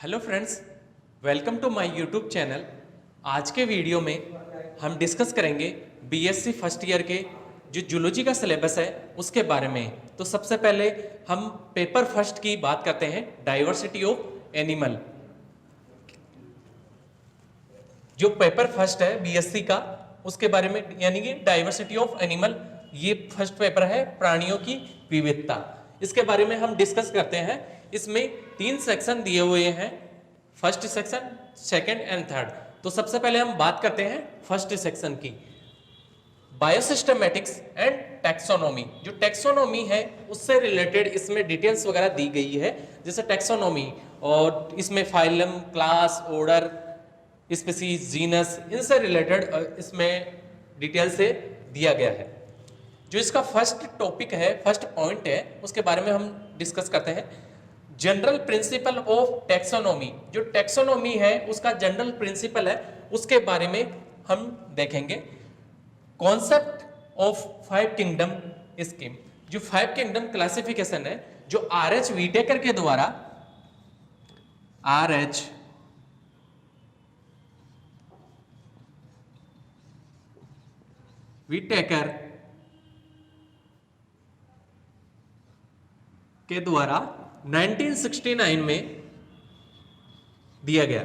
Hello friends, welcome to my YouTube channel. आज के video में हम डिस्कस करेंगे बीएससी फर्स्ट ईयर के जो जूलॉजी का सिलेबस है उसके बारे में। तो सबसे पहले हम पेपर फर्स्ट की बात करते हैं, डाइवर्सिटी ऑफ एनिमल। जो पेपर फर्स्ट है बीएससी का उसके बारे में, यानी कि डाइवर्सिटी ऑफ एनिमल, ये फर्स्ट पेपर है, प्राणियों की विविधता। इसके बारे में हम डिस्कस करते हैं। इसमें 3 सेक्शन दिए हुए हैं, first section, second and third. तो सबसे पहले हम बात करते हैं फर्स्ट सेक्शन की, बायोसिस्टमैटिक्स एंड टैक्सोनॉमी। जो टैक्सोनॉमी है उससे रिलेटेड इसमें डिटेल्स वगैरह दी गई है, जैसे टैक्सोनॉमी, और इसमें phylum, class, order, species, genus, इनसे रिलेटेड इसमें डिटेल से दिया गया है। जो इसका फर्स्ट टॉपिक है, फर्स्ट पॉइंट है, उसके बारे में हम डिस्कस करते हैं, जनरल प्रिंसिपल ऑफ टैक्सोनॉमी। जो टैक्सोनॉमी है उसका जनरल प्रिंसिपल है, उसके बारे में हम देखेंगे। Concept of 5 kingdom scheme. जो 5 किंगडम क्लासिफिकेशन है, जो आर.एच. व्हिटेकर के द्वारा, आर.एच. व्हिटेकर के द्वारा 1969 में दिया गया।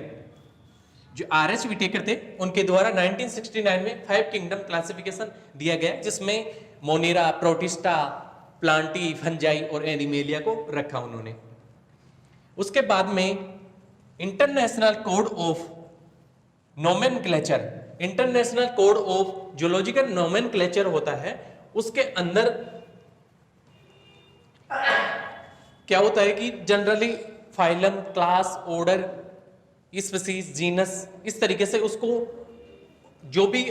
जो आर.एच. व्हिटेकर थे उनके द्वारा 1969 में 5 किंगडम क्लासिफिकेशन दिया गया, जिसमें मोनेरा, प्रोटिस्टा, प्लांटी, फंजाई और एनिमेलिया को रखा उन्होंने। उसके बाद में international code of nomenclature, international code of zoological nomenclature होता है, उसके अंदर क्या होता है कि generally phylum, class, order, species, genus, इस तरीके से उसको जो भी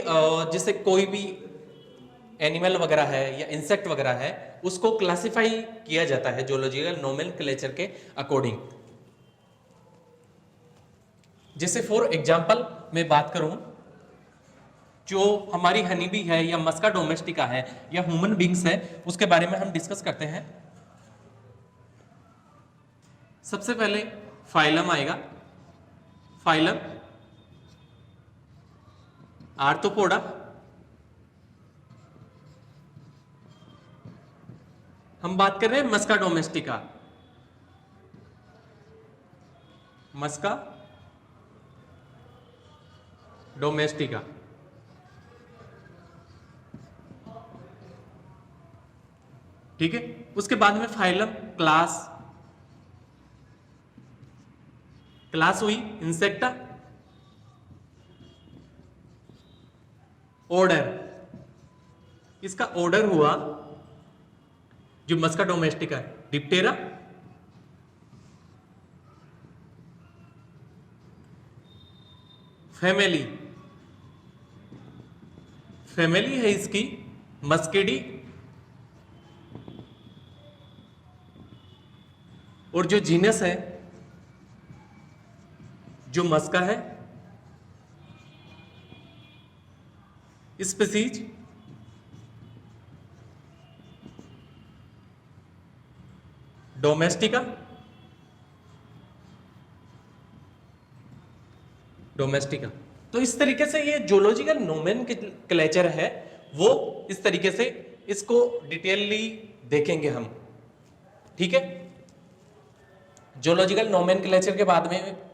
जैसे कोई भी एनिमल वगैरह है या इंसेक्ट वगैरह है उसको क्लासिफाई किया जाता है जूलॉजिकल नोमेनक्लेचर के अकॉर्डिंग। जैसे फॉर एग्जांपल मैं बात करूं, जो हमारी हनी बी है या मस्का डोमेस्टिका है या ह्यूमन बींग्स है, उसके बारे में हम डिस्कस करते हैं। सबसे पहले फाइलम आएगा, फाइलम आर्थ्रोपोडा, हम बात कर रहे हैं मस्का डोमेस्टिका, मस्का डोमेस्टिका। ठीक है, उसके बाद में फाइलम, क्लास, क्लास हुई इंसेक्टा, ऑर्डर, इसका ऑर्डर हुआ जो मस्का डोमेस्टिका है, डिप्टेरा, फैमिली, फैमिली है इसकी मस्केडी, और जो जीनस है जो मस्का है, स्पीसीज, डोमेस्टिका, डोमेस्टिका। तो इस तरीके से ये जूलॉजिकल नोमेनक्लेचर है, वो इस तरीके से इसको डिटेलली देखेंगे हम। ठीक है, जूलॉजिकल नोमेनक्लेचर के बाद में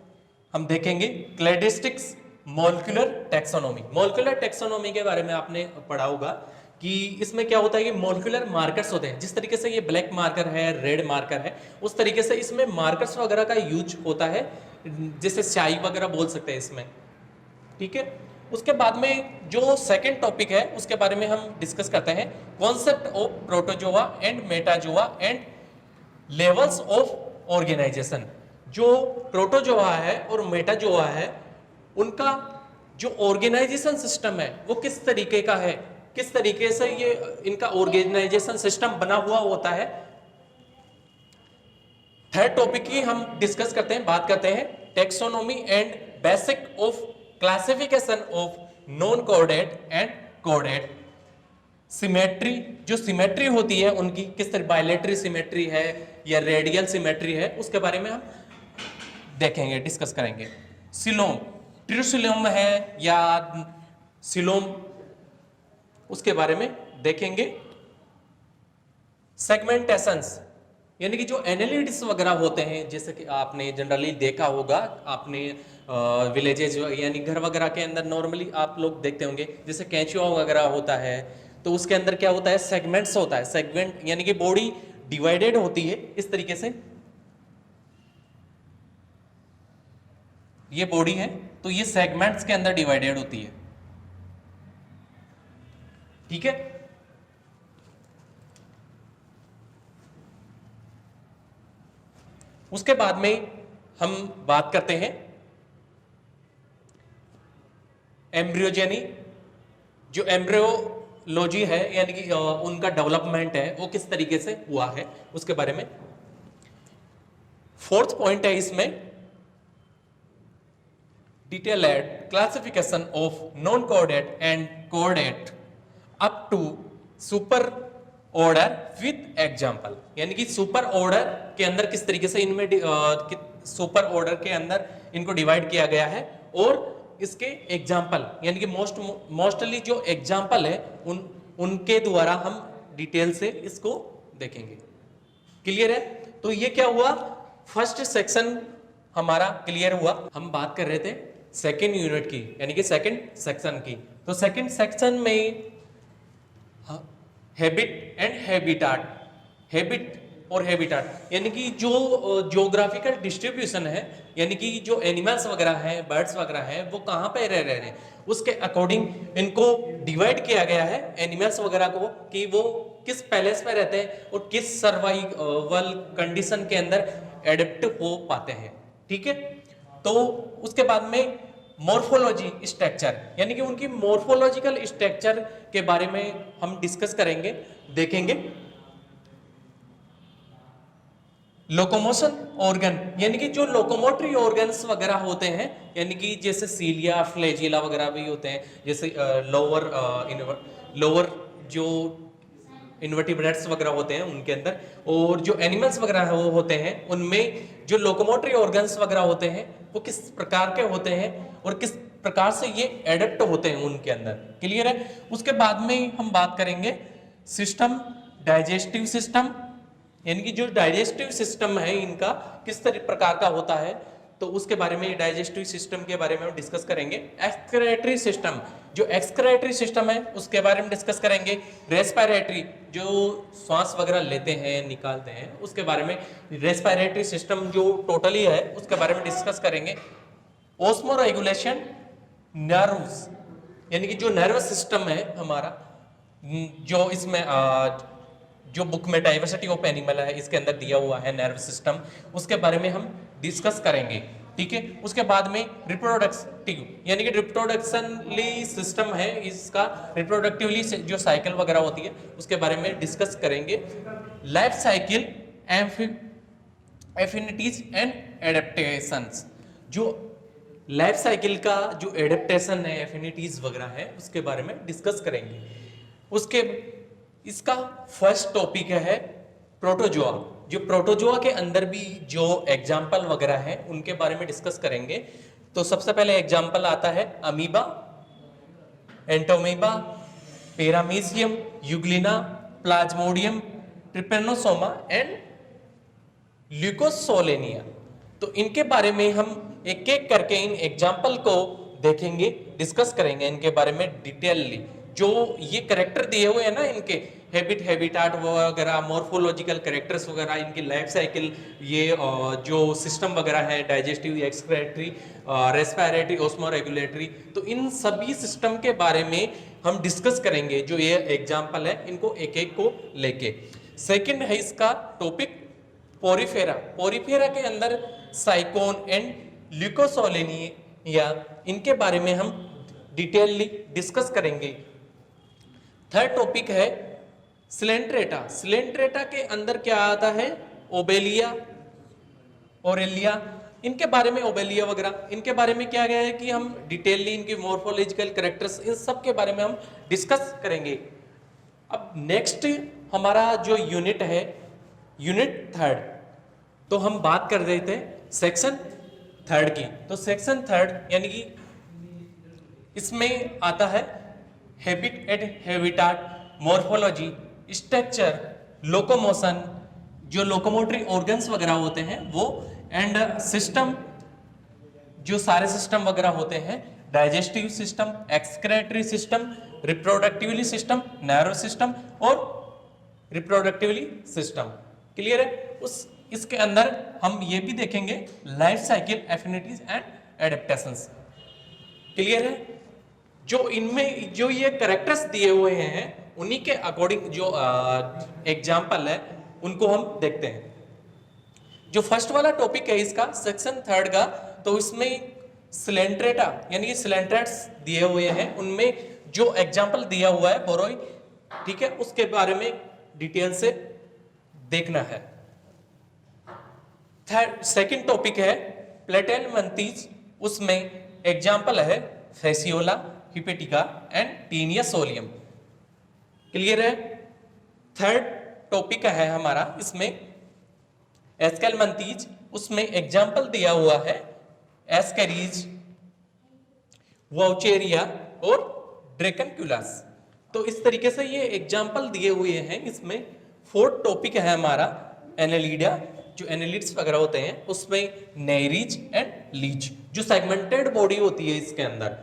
हम देखेंगे cladistics molecular taxonomy. Molecular taxonomy के बारे में आपने पढ़ा होगा कि इसमें क्या होता है कि मॉलिक्यूलर मार्कर्स होते हैं। जिस तरीके से ये ब्लैक मार्कर है, रेड मार्कर है, उस तरीके से इसमें मार्कर्स वगैरह का यूज होता है, जैसे स्याही वगैरह बोल सकते हैं इसमें। ठीक है, उसके बाद में जो सेकंड टॉपिक है उसके बारे में हम डिस्कस करते हैं, concept of protozoa and metazoa and levels of organisation. जो प्रोटोजोआ है और मेटाजोआ है, उनका जो ऑर्गेनाइजेशन सिस्टम है वो किस तरीके का है, किस तरीके से ये इनका ऑर्गेनाइजेशन सिस्टम बना हुआ होता है। थर्ड टॉपिक की हम डिस्कस करते हैं, बात करते हैं taxonomy and basic of classification of non coordinate and coordinate. Symmetry, जो सिमेट्री होती है उनकी किस तरह, बायलेटरी सिमेट्री है या रेडियल सिमेट्री है, उसके बारे में हम देखेंगे, डिस्कस करेंगे। सिलोम, ट्रूसिलोम है या सिलोम, उसके बारे में देखेंगे। सेगमेंटेशंस यानी कि जो एनालिटिक्स वगैरह होते हैं, जैसे कि आपने जनरली देखा होगा, आपने विलेजेज यानी घर वगैरह के अंदर नॉर्मली आप लोग देखते होंगे, जैसे कैंचुआ वगैरह होता है, तो उसके अंदर क्या होता है, सेगमेंट्स होता है। सेगमेंट यानी कि बॉडी डिवाइडेड होती है इस तरीके से, ये बॉडी है तो ये सेगमेंट्स के अंदर डिवाइडेड होती है, ठीक है। उसके बाद में हम बात करते हैं एम्ब्रियोजेनी। जो एम्ब्रियोलॉजी है यानी कि उनका डेवलपमेंट है वो किस तरीके से हुआ है उसके बारे में। फोर्थ पॉइंट है इसमें detailed classification of non coordinate and coordinate up to super order with example, यानी कि सुपर ऑर्डर के अंदर किस तरीके से इनमें सुपर ऑर्डर के अंदर इनको डिवाइड किया गया है, और इसके एग्जाम्पल यानी कि मोस्टली जो एग्जाम्पल है उनके द्वारा हम डिटेल से इसको देखेंगे। क्लियर है? तो ये क्या हुआ, फर्स्ट सेक्शन हमारा क्लियर हुआ। हम बात कर रहे थे सेकेंड यूनिट की यानी कि सेकेंड सेक्शन की। तो सेकेंड सेक्शन में हैबिट एंड हैबिटाट, हैबिट और हैबिटाट यानी कि जो ज्योग्राफिकल डिस्ट्रीब्यूशन है, यानी कि जो एनिमल्स वगैरह हैं, बर्ड्स वगैरह हैं, वो कहाँ पे रह रहे हैं, उसके अकॉर्डिंग इनको डिवाइड किया गया है एनिमल्स वगैरह को, कि वो किस पैलेस पे रहते हैं और किस सर्वाइवल कंडीशन के अंदर एडेप्ट हो पाते हैं, ठीक है। तो उसके बाद में मॉर्फोलॉजी स्ट्रक्चर यानी कि उनकी मॉर्फोलॉजिकल स्ट्रक्चर के बारे में हम डिस्कस करेंगे, देखेंगे। लोकोमोशन ऑर्गन यानी कि जो लोकोमोटरी ऑर्गन्स वगैरह होते हैं, यानी कि जैसे सीलिया, फ्लैजिला वगैरह भी होते हैं, जैसे लोअर जो इन्वर्टिब्रेट्स वगैरह होते हैं उनके अंदर, और जो एनिमल्स वगैरह है वो होते हैं, उनमें जो लोकोमोटरी ऑर्गन्स वगैरह होते हैं वो किस प्रकार के होते हैं और किस प्रकार से ये एडेप्ट होते हैं उनके अंदर। क्लियर है? उसके बाद में हम बात करेंगे सिस्टम, डाइजेस्टिव सिस्टम, यानी कि जो डाइजेस्टिव सिस्टम है इनका किस प्रकार का होता है, तो उसके बारे में, डाइजेस्टिव सिस्टम के बारे में हम डिस्कस करेंगे। एक्सक्रेटरी सिस्टम, जो एक्सक्रेटरी सिस्टम है उसके बारे में डिस्कस करेंगे। रेस्पिरेटरी, जो श्वास वगैरह लेते हैं निकालते हैं, उसके बारे में रेस्पिरेटरी सिस्टम जो टोटली है उसके बारे में डिस्कस करेंगे। ऑस्मो रेगुलेशन, नर्व्स यानी कि जो नर्वस सिस्टम है हमारा, जो इसमें जो बुक में डाइवर्सिटी ऑफ एनिमल है इसके अंदर दिया हुआ है नर्व सिस्टम, उसके बारे में हम डिस्कस करेंगे, ठीक है। उसके बाद में रिप्रोडक्टिव यानी कि रिप्रोडक्शनली सिस्टम है इसका, रिप्रोडक्टिवली जो साइकिल वगैरह होती है उसके बारे में डिस्कस करेंगे। Life cycle, affinities and adaptations, जो लाइफ साइकिल का जो एडेप्टेशन है, एफिनिटीज वगैरह है उसके बारे में डिस्कस करेंगे। उसके इसका फर्स्ट टॉपिक है प्रोटोजोआ, जो प्रोटोजोआ के अंदर भी जो एग्जाम्पल वगैरह हैं उनके बारे में डिस्कस करेंगे। तो सबसे पहले एग्जाम्पल आता है amoeba, entamoeba, paramecium, euglena, plasmodium, trypanosoma and leucosolenia. तो इनके बारे में हम एक एक करके इन एग्जाम्पल को देखेंगे, डिस्कस करेंगे इनके बारे में डिटेलली। जो ये करेक्टर दिए हुए हैं ना इनके, हैबिट, हैबिटाट वगैरह, मॉर्फोलॉजिकल करेक्टर्स वगैरह, इनकी लाइफ साइकिल, ये जो सिस्टम वगैरह है, digestive, excretory, respiratory, osmo regulatory, तो इन सभी सिस्टम के बारे में हम डिस्कस करेंगे। जो ये एग्जाम्पल है इनको एक एक को लेके। सेकंड है इसका टॉपिक पोरीफेरा। पोरीफेरा के अंदर साइकोन एंड ल्यूकोसोलेनिया, इनके बारे में हम डिटेलली डिस्कस करेंगे। थर्ड टॉपिक है सिलेंट्रेटा। सिलेंट्रेटा के अंदर क्या आता है, ओबेलिया, ओरेलिया, इनके बारे में, ओबेलिया वगैरह, इनके बारे में क्या गया है कि हम डिटेलली इनकी मॉर्फोलॉजिकल कैरेक्टर्स, इन सब के बारे में हम डिस्कस करेंगे। अब नेक्स्ट हमारा जो यूनिट है, यूनिट थर्ड, तो हम बात कर रहे थे सेक्शन थर्ड की। तो सेक्शन थर्ड यानी कि इसमें आता है habit and habitat, morphology, structure, locomotion, जो लोकोमोटरी ऑर्गन्स वगैरह होते हैं वो, एंड सिस्टम, जो सारे सिस्टम वगैरह होते हैं, digestive system, excretory system, reproductively system, nerve system और रिप्रोडक्टिवली सिस्टम। क्लियर है? उस इसके अंदर हम ये भी देखेंगे life cycle, affinities and adaptations. Clear है? जो इनमें जो ये कैरेक्टर्स दिए हुए हैं उन्हीं के अकॉर्डिंग जो एग्जाम्पल है उनको हम देखते हैं। जो फर्स्ट वाला टॉपिक है इसका, सेक्शन थर्ड का, तो इसमें सिलेंट्रेटा यानी कि सिलेंट्रेट्स दिए हुए हैं, उनमें जो एग्जाम्पल दिया हुआ है बोरोई, ठीक है, उसके बारे में डिटेल से देखना है। थर्ड सेकंड टॉपिक है प्लेटेलमंथीज, उसमें एग्जाम्पल है Fasciola, hepatica and Taenia solium. Clear है? थर्ड टॉपिक है हमारा इसमें एस्केलमंथीज, उसमें एग्जाम्पल दिया हुआ है एस्केरीज, वाउचेरिया और ड्रेकनक्यूलास। तो इस तरीके से ये एग्जाम्पल दिए हुए हैं। इसमें फोर्थ टॉपिक है हमारा एनेलिडा, जो एनेलिड्स वगैरह होते हैं उसमें नेरीज एंड लीच, जो सेगमेंटेड बॉडी होती है इसके अंदर।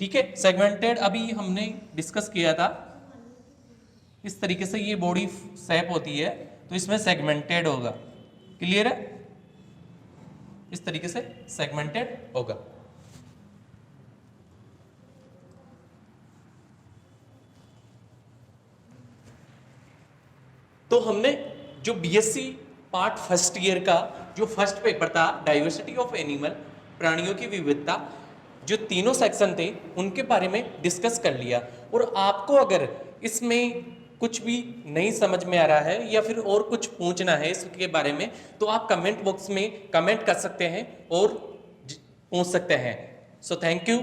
ठीक है, सेगमेंटेड अभी हमने डिस्कस किया था। इस तरीके से ये बॉडी शेप होती है तो इसमें सेगमेंटेड होगा। क्लियर है? इस तरीके से सेगमेंटेड होगा। तो हमने जो बीएससी पार्ट फर्स्ट ईयर का जो फर्स्ट पेपर था, डाइवर्सिटी ऑफ एनिमल, प्राणियों की विविधता, जो तीनों सेक्शन थे उनके बारे में डिस्कस कर लिया। और आपको अगर इसमें कुछ भी नहीं समझ में आ रहा है या फिर और कुछ पूछना है इसके बारे में, तो आप कमेंट बॉक्स में कमेंट कर सकते हैं और पूछ सकते हैं। So thank you.